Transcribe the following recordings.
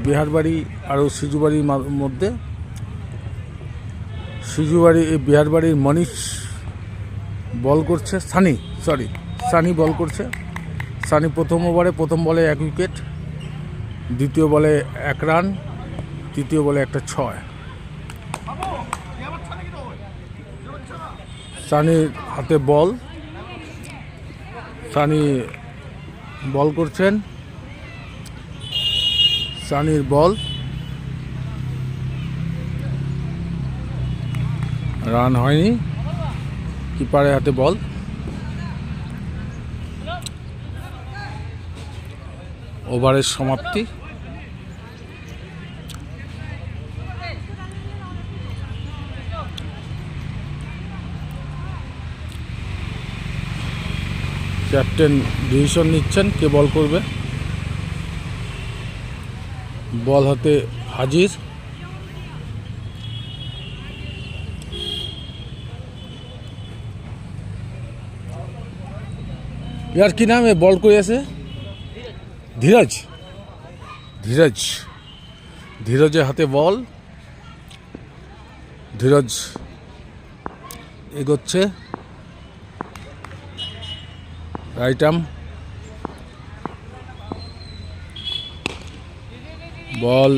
বিহারবাড়ি আর সিজুবাড়ির মধ্যে। বিহারবাড়ির মনীষ বল করছে, সানি বল করছে। সানি প্রথম বলে 1 উইকেট, দ্বিতীয় বলে 1 রান, তৃতীয় বলে একটা 6। সানির হাতে বল, সানি বল করছেন। সানির বল, রান হয়নি, কিপারের হাতে বল। ওভারের সমাপ্তি। ক্যাপ্টেন ডিসিশন নিচ্ছেন কে বল করবে। বল হাতে হাজির। यार की नाम है बॉल कोई ऐसे? धीरज हाथे बॉल। धीरज एगोচ্ছে, राइट आर्म बॉल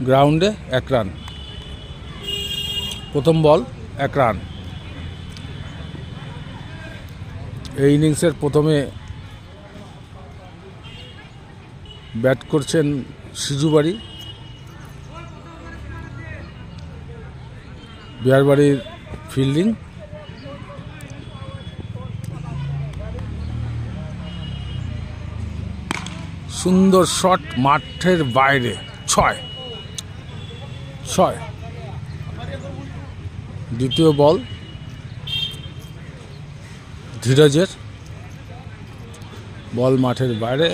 ग्राउंडे 1 রান। प्रथम बॉल 1 রান। এই ইনিংসের প্রথমে ব্যাট করছেন সিজুবাড়ি। বিহারবাড়ির ফিল্ডিং। সুন্দর শট, মাঠের বাইরে, 6। দ্বিতীয় বল ধীরজের, বল মাঠের বাইরে।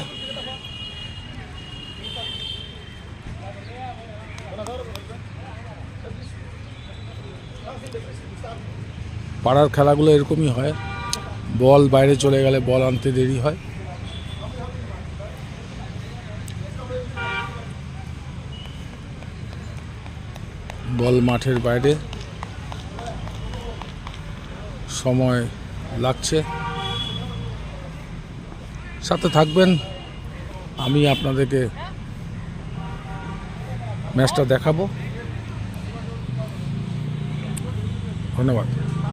পাড়ার খেলাগুলো এরকমই হয়, বল বাইরে চলে গেলে বল আনতে দেরি হয়। বল মাঠের বাইরে, সময় লাগছে। সাথে থাকবেন, আমি আপনাদেরকে ম্যাচটা দেখাবো। ধন্যবাদ।